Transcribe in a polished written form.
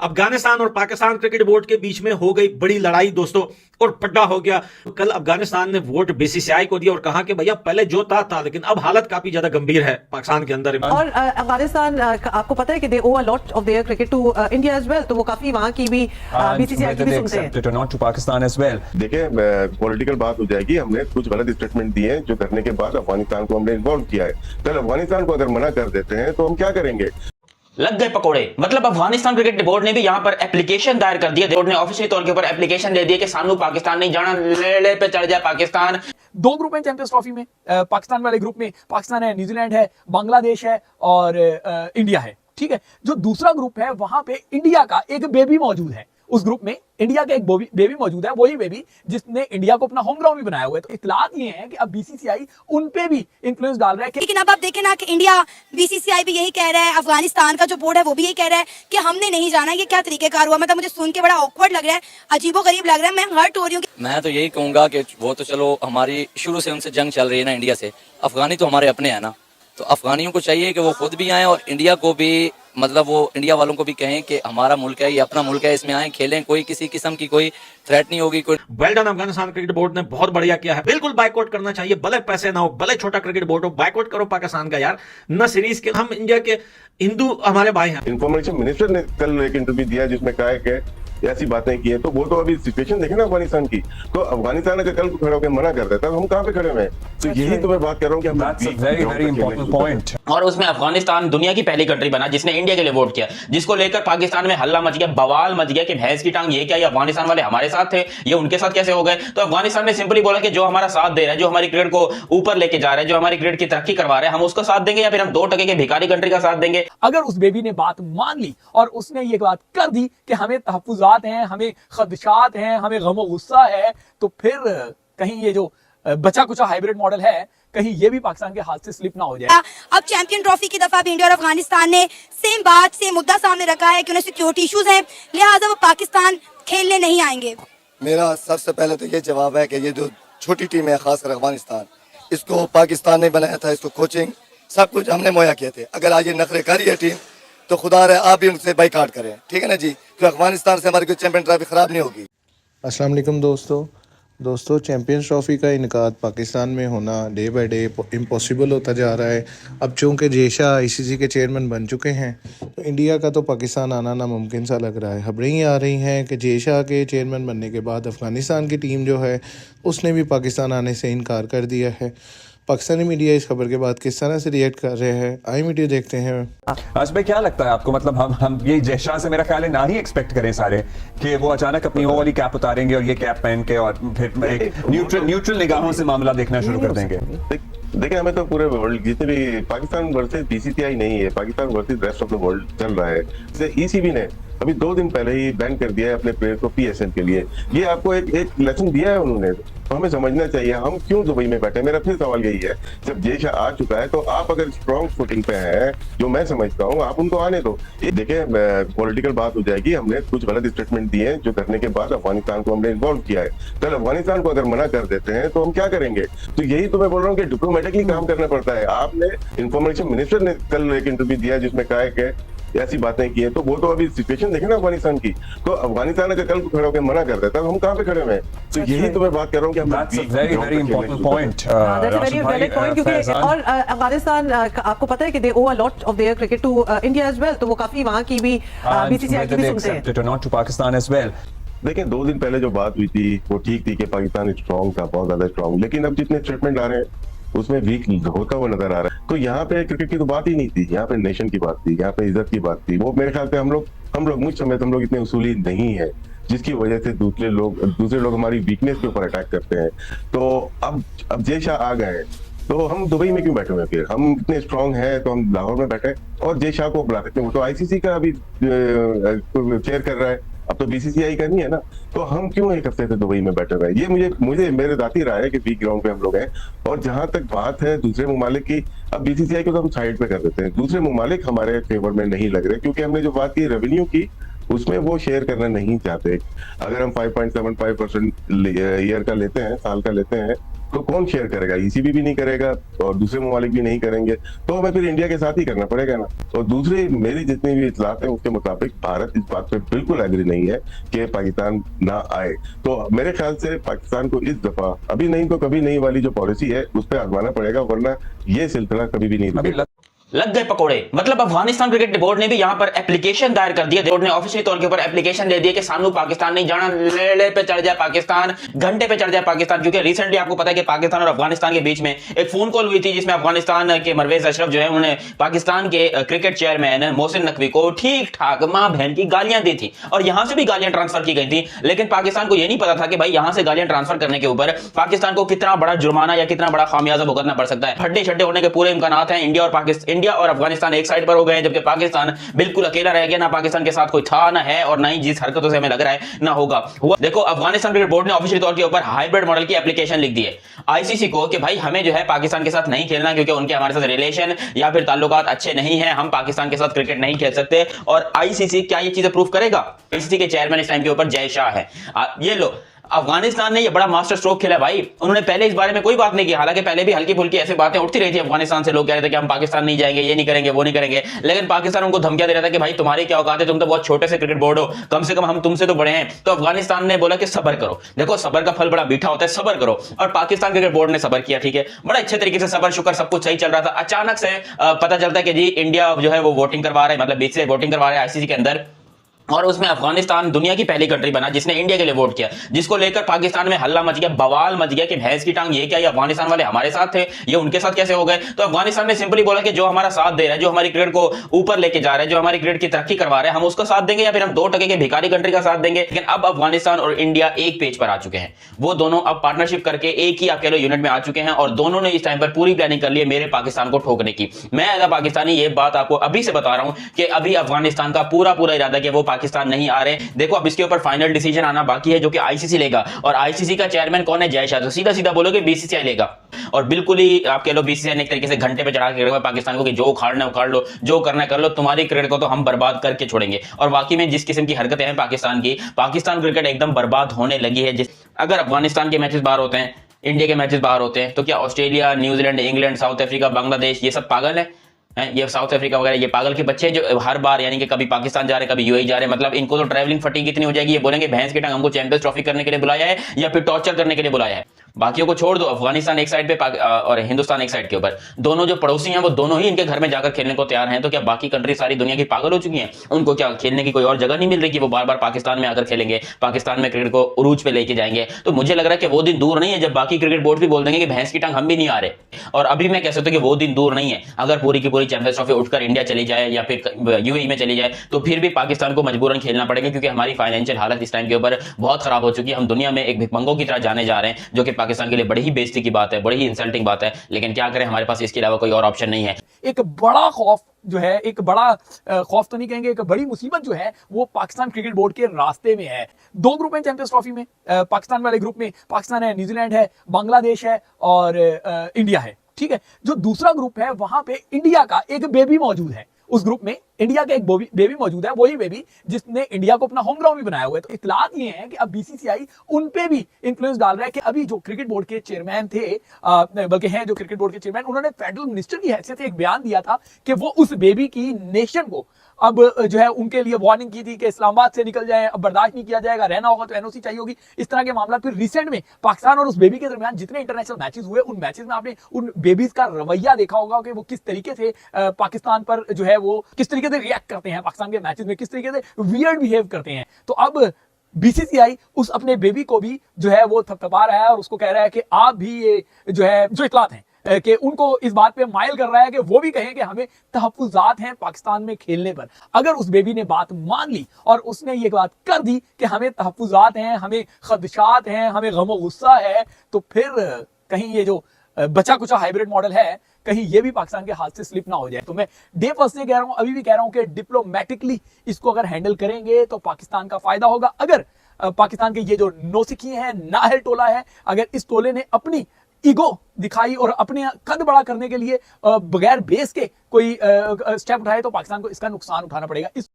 अफगानिस्तान और Pakistan cricket board के बीच में हो गई बड़ी लड़ाई दोस्तों, और पड्डा हो गया। कल अफगानिस्तान ने वोट बीसीसीआई को दिया और कहा कि भैया पहले जो था, लेकिन अब हालत काफी ज्यादा गंभीर है पाकिस्तान के अंदर। और अफगानिस्तान आपको पता है कि they owe a lot of their cricket to India as well, तो वो काफी वहां की भी बीसीसीआई की भी सुनते हैं। Not to Pakistan as well. देखिए पॉलिटिकल बात हो जाएगी। हमने कुछ गलत स्टेटमेंट दिए हैं जो करने के बाद अफगानिस्तान को हमने इन्वॉल्व किया है। कल अफगानिस्तान को अगर मना कर देते हैं तो हम क्या करेंगे? लग गए पकोड़े। मतलब अफगानिस्तान क्रिकेट बोर्ड ने भी यहाँ पर एप्लीकेशन दायर कर दिया। बोर्ड ने ऑफिशियल तौर के ऊपर एप्लीकेशन दे दिया कि सानू पाकिस्तान नहीं जाना, ले पे चढ़ जाए पाकिस्तान। दो ग्रुप हैं चैंपियंस ट्रॉफी में। पाकिस्तान वाले ग्रुप में पाकिस्तान है, न्यूजीलैंड है, बांग्लादेश है और इंडिया है। ठीक है, जो दूसरा ग्रुप है वहां पे इंडिया का एक बेबी मौजूद है। उस ग्रुप में इंडिया का एक बेबी मौजूद है, वही बेबी जिसने इंडिया को अपना होम ग्राउंड भी बनाया हुआ है। तो इतलात ये है कि अब बीसीसीआई उन पे भी इन्फ्लुएंस डाल रहा है। लेकिन अब आप देखें ना कि इंडिया, बीसीसीआई भी यही कह रहा है, अफगानिस्तान का जो बोर्ड है वो भी यही कह रहा है कि हमने नहीं जाना। ये क्या तरीकेकार हुआ? मतलब मुझे सुन के बड़ा ऑकवर्ड लग रहा है, अजीबोगरीब लग रहा है। मैं हर्ट हो रही हूँ। मैं तो यही कहूंगा कि वो तो चलो हमारी शुरू से उनसे जंग चल रही है ना इंडिया से। अफगानी तो हमारे अपने हैं ना, तो अफगानियों को चाहिए कि वो खुद भी आए और इंडिया को भी, मतलब वो इंडिया वालों को भी कहें कि हमारा मुल्क है, ये अपना मुल्क है, इसमें आए खेलें, कोई किसी किस्म की कोई थ्रेट नहीं होगी। कोई well done Afghanistan cricket board ने, बहुत बढ़िया किया है। बिल्कुल बाइकआउट करना चाहिए, भले पैसे ना हो, भले छोटा क्रिकेट बोर्ड हो, बाइकआउट करो पाकिस्तान का यार। न सीरीज के, हम इंडिया के हिंदू हमारे भाई हैं। इंफॉर्मेशन मिनिस्टर ने कल एक इंटरव्यू दिया जिसमें कहा है कि ऐसी बातें की है। तो वो तो अभी सिचुएशन देखे ना अफगानिस्तान की। तो अफगानिस्तान अगर कल को खड़ा होकर मना कर देता तो हम कहाँ पे खड़े हुए? तो यही तो मैं बात कर रहा हूँ कि और उसमें अफगानिस्तान दुनिया की पहली कंट्री बना जिसने इंडिया के लिए वोट किया, जिसको लेकर पाकिस्तान में हल्ला मच गया, बवाल मच गया कि भैंस की टांग ये क्या, ये अफगानिस्तान वाले हमारे साथ थे, ये उनके साथ कैसे हो गए। तो अफगानिस्तान ने सिंपली बोला कि जो हमारा साथ दे रहा है, जो हमारी क्रिकेट को ऊपर लेके जा रहा है, जो हमारी क्रिकेट की तरक्की करवा रहा है, हम उसका साथ देंगे या फिर हम 2% के भिखारी कंट्री का साथ देंगे। अगर उस बेबी ने बात मान ली और उसने ये बात कर दी कि हमें तहफ्फुज़ात हैं, हमें खदशात हैं, हमें गम गुस्सा है, तो फिर कहीं ये जो बचा कुचा हाइब्रिड मॉडल है, कहीं ये भी पाकिस्तान के हाथ से स्लिप ना हो जाए। अब चैंपियन ट्रॉफी की दफा भी इंडिया और अफगानिस्तान ने सेम बात से मुद्दा सामने रखा है कि उन्हें सिक्योरिटी इश्यूज हैं, लिहाजा वो पाकिस्तान खेलने नहीं आएंगे। मेरा सबसे पहले तो ये जवाब है कि ये जो छोटी टीम है, खासकर अफगानिस्तान, इसको पाकिस्तान ने बनाया था, इसको कोचिंग सब कुछ हमने मुहैया किए थे। अगर आज ये नखरे कर रही है टीम तो खुदा रहे आप भी उनसे बाइकाट करें, ठीक है ना जी, तो अफगानिस्तान से हमारी कोई चैंपियन ट्रॉफी खराब नहीं होगी। अस्सलाम वालेकुम दोस्तों, चैंपियंस ट्रॉफी का इनकाद पाकिस्तान में होना डे बाय डे इम्पॉसिबल होता जा रहा है। अब चूँकि जेशा आईसीसी के चेयरमैन बन चुके हैं तो इंडिया का तो पाकिस्तान आना नामुमकिन सा लग रहा है। खबरें ही आ रही हैं कि जेशा के चेयरमैन बनने के बाद अफ़गानिस्तान की टीम जो है उसने भी पाकिस्तान आने से इनकार कर दिया है। पाकिस्तानी मीडिया इस खबर के बाद किस तरह से रिएक्ट कर रहे हैं, आई मीडिया देखते हैं। आज भाई क्या लगता है आपको, मतलब हम ये जेशा से मेरा ख्याल है ना ही एक्सपेक्ट करें सारे कि वो अचानक अपनी वो वाली कैप उतारेंगे और ये कैप पहन के और फिर एक न्यूट्रल निगाहों से मामला देखना शुरू कर देंगे। देखिए हमें तो पूरे वर्ल्ड, जितने भी पाकिस्तान वर्सेस बीसीसीआई नहीं है, Pakistan versus rest of the world चल रहा है। जैसे ईसीबी ने अभी 2 दिन पहले ही बैन कर दिया है अपने प्लेयर को पीएसएल के लिए। ये आपको एक लेसन दिया है उन्होंने, तो हमें समझना चाहिए हम क्यों दुबई में बैठे। मेरा फिर सवाल यही है, जब जेशा आ चुका है तो आप अगर स्ट्रॉन्ग फुटिंग पे हैं, जो मैं समझता हूँ, आप उनको आने दो। देखिए पॉलिटिकल बात हो जाएगी। हमने कुछ गलत स्टेटमेंट दिए हैं जो करने के बाद अफगानिस्तान को हमने इन्वॉल्व किया है। कल अफगानिस्तान को अगर मना कर देते हैं तो हम क्या करेंगे? तो यही तो मैं बोल रहा हूँ कि डिप्लोमेटिकली काम करना पड़ता है। आपने इंफॉर्मेशन मिनिस्टर ने कल एक इंटरव्यू दिया जिसमें कहा है कि ऐसी बातें की है। तो वो तो अभी सिचुएशन देखे ना अफगानिस्तान की। तो अफगानिस्तान अगर कल को खड़ा होकर मना कर देता तो हम कहाँ पे खड़े हुए? तो यही तो मैं बात कर रहा हूँ कि वेरी इंपॉर्टेंट पॉइंट। और अफगानिस्तान आपको पता है कि they owe a lot of their cricket to India as well, तो वो काफी वहां की भी बीसीसीआई की भी सुनते हैं। Not to Pakistan as well. देखिए 2 दिन पहले जो बात हुई थी वो ठीक थी कि पाकिस्तान स्ट्रॉन्ग था, बहुत ज्यादा स्ट्रॉन्ग, लेकिन अब जितने स्टेटमेंट आ रहे हैं उसमें वीक होता हुआ नजर आ रहा है। तो यहाँ पे क्रिकेट की तो बात ही नहीं थी, यहाँ पे नेशन की बात थी, यहाँ पे इज्जत की बात थी। वो मेरे ख्याल से हम लोग मुझ समय हम लोग इतने उसूली नहीं है, जिसकी वजह से दूसरे लोग हमारी वीकनेस के ऊपर अटैक करते हैं। तो अब जेशा आ गए तो हम दुबई में क्यों बैठे हुए? फिर हम इतने स्ट्रांग हैं तो हम लाहौर में बैठे और जेशा को बुला सकते हैं। वो तो आईसीसी का अभी चेयर कर रहा है, अब तो बीसीसीआई का नहीं है ना। तो हम क्यों एक हफ्ते से दुबई में बैठे हुए? ये मुझे मेरे जाती राय है कि वीक ग्राउंड पे हम लोग हैं। और जहां तक बात है दूसरे ममालिक की, अब बीसीसीआई को तो हम साइड पे कर देते हैं। दूसरे ममालिक हमारे फेवर में नहीं लग रहे, क्योंकि हमने जो बात की रेवेन्यू की उसमें वो शेयर करना नहीं चाहते। अगर हम 5.75% ईयर का लेते हैं, साल का लेते हैं, तो कौन शेयर करेगा? ईसीबी भी नहीं करेगा और दूसरे ममालिक भी नहीं करेंगे, तो हमें फिर इंडिया के साथ ही करना पड़ेगा ना। और दूसरी मेरी जितनी भी इतलात है उसके मुताबिक भारत इस बात पे बिल्कुल एग्री नहीं है कि पाकिस्तान ना आए। तो मेरे ख्याल से पाकिस्तान को इस दफा अभी नहीं तो कभी नहीं वाली जो पॉलिसी है उस पर आजमाना पड़ेगा, वरना ये सिलसिला कभी भी नहीं रुकेगा। लग गए पकोड़े। मतलब अफगानिस्तान क्रिकेट बोर्ड ने भी यहां पर एप्लीकेशन दायर कर दिया। बोर्ड ने ऑफिशियल तौर के ऊपर एप्लीकेशन दे दिया कि सानू पाकिस्तान नहीं जाना, लेड़े पे चढ़ जाए पाकिस्तान, घंटे पे चढ़ जाए पाकिस्तान। क्योंकि रिसेंटली आपको पता है कि पाकिस्तान और अफगानिस्तान के बीच में एक फोन कॉल हुई थी जिसमें अफगानिस्तान के परवेज अशरफ जो है उन्होंने पाकिस्तान के क्रिकेट चेयरमैन मोहसिन नकवी को ठीक ठाक मां बहन की गालियां दी थी और यहां से भी गालियां ट्रांसफर की गई थी। लेकिन पाकिस्तान को यह नहीं पता था कि भाई यहां से गालियां ट्रांसफर करने के ऊपर पाकिस्तान को कितना बड़ा जुर्माना या कितना बड़ा खामियाजा भुगतना पड़ सकता है। हड्डे छड्डे होने के पूरे इम्कान हैं। इंडिया और अफगानिस्तान एक साइड पर हो गए, जबकि पाकिस्तान बिल्कुल अकेला रह गया। ना पाकिस्तान के साथ कोई था ना है और ना ही जिस हरकतों से हमें लग रहा है ना होगा हुआ। देखो, अफगानिस्तान क्रिकेट बोर्ड ने ऑफिशियल तौर के ऊपर हाइब्रिड मॉडल की एप्लीकेशन लिख दी है आईसीसी को कि भाई हमें जो है पाकिस्तान के साथ नहीं खेलना, क्योंकि उनके हमारे साथ रिलेशन या फिर ताल्लुकात अच्छे नहीं है, हम पाकिस्तान के साथ क्रिकेट नहीं खेल सकते। और आईसीसी क्या ये चीजें प्रूव करेगा? आईसीसी के चेयरमैन इस टाइम के ऊपर जय शाह है। ये लो, अफगानिस्तान ने ये बड़ा मास्टर स्ट्रोक खेला भाई। उन्होंने पहले इस बारे में कोई बात नहीं की, हालांकि पहले भी हल्की फुल्की ऐसी बातें उठती रही थी अफगानिस्तान से। लोग कह रहे थे कि हम पाकिस्तान नहीं जाएंगे, ये नहीं करेंगे, वो नहीं करेंगे, लेकिन पाकिस्तान उनको धमकियां दे रहा था कि भाई तुम्हारी क्या औकात है, तुम तो बहुत छोटे से क्रिकेट बोर्ड हो, कम से कम हम तुमसे तो बड़े हैं। तो अफगानिस्तान ने बोला कि सब्र करो। देखो, सब्र का फल बड़ा मीठा होता है, सब्र करो। और पाकिस्तान क्रिकेट बोर्ड ने सब्र किया, ठीक है, बड़ा अच्छे तरीके से सब्र शुक्र सब कुछ सही चल रहा था। अचानक से पता चलता है कि जी इंडिया जो है वो वोटिंग करवा रहा है, मतलब बीसीसीआई वोटिंग करवा रहा है आईसीसी के अंदर, और उसमें अफगानिस्तान दुनिया की पहली कंट्री बना जिसने इंडिया के लिए वोट किया, जिसको लेकर पाकिस्तान में हल्ला मच गया, बवाल मच गया कि भैंस की टांग ये क्या, ये अफगानिस्तान वाले हमारे साथ थे, ये उनके साथ कैसे हो गए। तो अफगानिस्तान ने सिंपली बोला कि जो हमारा साथ दे रहा है, जो हमारी क्रिकेट को ऊपर लेके जा रहा है, जो हमारी क्रिकेट की तरक्की करवा रहा है, हम उसका साथ देंगे या फिर हम 2% के भिखारी कंट्री का साथ देंगे। लेकिन अब अफगानिस्तान और इंडिया एक पेज पर आ चुके हैं। वो दोनों अब पार्टनरशिप करके एक ही आप कह लो यूनिट में आ चुके हैं और दोनों ने इस टाइम पर पूरी प्लानिंग कर ली है मेरे पाकिस्तान को ठोकने की। मैं एज अ पाकिस्तानी ये बात आपको अभी से बता रहा हूं कि अभी अफगानिस्तान का पूरा इरादा कि वो पाकिस्तान नहीं आ रहे। देखो, अब इसके ऊपर फाइनल डिसीजन आना बाकी है जो कि आईसीसी लेगा, और आईसीसी का चेयरमैन कौन है? जय शाह। तो सीधा सीधा बोलोगे बीसीसीआई लेगा, और बिल्कुल ही आप कह लो बीसीसीआई ने एक तरीके से घंटे पे चढ़ा के रखा पाकिस्तान को कि जो उखाड़ना उखाड़ लो, जो करना कर लो, तुम्हारी क्रिकेट को तो हम बर्बाद करके छोड़ेंगे। और वाकई में जिस किस्म की हरकतें हैं पाकिस्तान की, पाकिस्तान क्रिकेट एकदम बर्बाद होने लगी है। अगर अफगानिस्तान के मैचेस बाहर होते हैं, इंडिया के मैचेस बाहर होते हैं, तो क्या Australia, New Zealand, England, south Africa, Bangladesh ये सब पागल है? ये साउथ अफ्रीका वगैरह ये पागल के बच्चे जो हर बार यानी कि कभी पाकिस्तान जा रहे कभी यूएई जा रहे, मतलब इनको तो ट्रैवलिंग फटीग कितनी हो जाएगी, ये बोलेंगे भैंस की टांग हमको चैंपियंस ट्रॉफी करने के लिए बुलाया है या फिर टॉर्चर करने के लिए बुलाया है। बाकियों को छोड़ दो, अफगानिस्तान एक साइड पे और हिंदुस्तान एक साइड के ऊपर, दोनों जो पड़ोसी हैं वो दोनों ही इनके घर में जाकर खेलने को तैयार हैं। तो क्या बाकी कंट्री सारी दुनिया की पागल हो चुकी हैं? उनको क्या खेलने की कोई और जगह नहीं मिल रही कि वो बार बार पाकिस्तान में आकर खेलेंगे, पाकिस्तान में क्रिकेट को उरूज पे लेके जाएंगे? तो मुझे लग रहा है कि वो दिन दूर नहीं है जब बाकी क्रिकेट बोर्ड भी बोल देंगे कि भैंस की टांग हम भी नहीं आ रहे। और अभी मैं कह सकता हूं कि वो दिन दूर नहीं है। अगर पूरी की पूरी चैंपियंस ट्रॉफी उठकर इंडिया चली जाए या फिर यूएई में चली जाए, तो फिर भी पाकिस्तान को मजबूरन खेलना पड़ेगा, क्योंकि हमारी फाइनेंशियल हालत इस टाइम के ऊपर बहुत खराब हो चुकी है। हम दुनिया में एक भिखमंगों की तरह जाने जा रहे हैं, जो कि पाकिस्तान के लिए बड़ी ही बेइज्जती की बात है, बड़ी ही इंसल्टिंग बात है। लेकिन क्या करें, हमारे पास इसके अलावा कोई और ऑप्शन नहीं है। एक बड़ा खौफ जो है, एक बड़ा खौफ तो नहीं कहेंगे, एक बड़ी मुसीबत जो है वो पाकिस्तान क्रिकेट बोर्ड के रास्ते में है। 2 ग्रुप हैं चैंपियंस ट्रॉफी में। पाकिस्तान वाले ग्रुप में पाकिस्तान है, न्यूजीलैंड है, बांग्लादेश है और इंडिया है, ठीक है। जो दूसरा ग्रुप है वहां पे इंडिया का एक बेबी मौजूद है। उस ग्रुप में इंडिया का एक बेबी मौजूद है, वही बेबी जिसने इंडिया को अपना होम ग्राउंड भी बनाया हुआ है। तो इतलात ये है कि अब बीसीसीआई उन पे भी इन्फ्लुएंस डाल रहा है कि अभी जो क्रिकेट बोर्ड के चेयरमैन थे, बल्कि हैं जो क्रिकेट बोर्ड के चेयरमैन, उन्होंने फेडरल मिनिस्टर की हैसियत से एक बयान दिया था कि वो उस बेबी की नेशन को अब जो है उनके लिए वार्निंग की थी कि इस्लामाबाद से निकल जाए, अब बर्दाश्त नहीं किया जाएगा, रहना होगा तो एनओसी चाहिए होगी, इस तरह के मामला। फिर रिसेंट में पाकिस्तान और उस बेबी के दरमियान जितने इंटरनेशनल मैचेस हुए, उन मैचेस में आपने उन बेबीज का रवैया देखा होगा कि वो किस तरीके से पाकिस्तान पर जो है वो किस तरीके से रिएक्ट करते हैं, पाकिस्तान के मैचेस में किस तरीके से वियर्ड बिहेव करते हैं। तो अब बीसीसीआई उस अपने बेबी को भी जो है वो थपथपा रहा है और उसको कह रहा है कि आप भी ये जो है जो इतलात हैं कि उनको इस बात पे माइल कर रहा है कि वो भी कहें कि हमें तहफ्फुज़ात हैं पाकिस्तान में खेलने पर। अगर उस बेबी ने बात मान ली और उसने ये बात कर दी कि हमें तहफ्फुज़ात हैं, हमें खदशात हैं, हमें गम गुस्सा है, तो फिर कहीं ये जो बचा कुचा हाइब्रिड मॉडल है, कहीं ये भी पाकिस्तान के हाथ से स्लिप ना हो जाए। तो मैं डे फर्स्ट से कह रहा हूं, अभी भी कह रहा हूं कि डिप्लोमेटिकली इसको अगर हैंडल करेंगे तो पाकिस्तान का फायदा होगा। अगर पाकिस्तान के ये जो नौसिखी है, नाहल टोला है, अगर इस टोले ने अपनी ईगो दिखाई और अपने कद बड़ा करने के लिए बगैर बेस के कोई स्टेप उठाए, तो पाकिस्तान को इसका नुकसान उठाना पड़ेगा।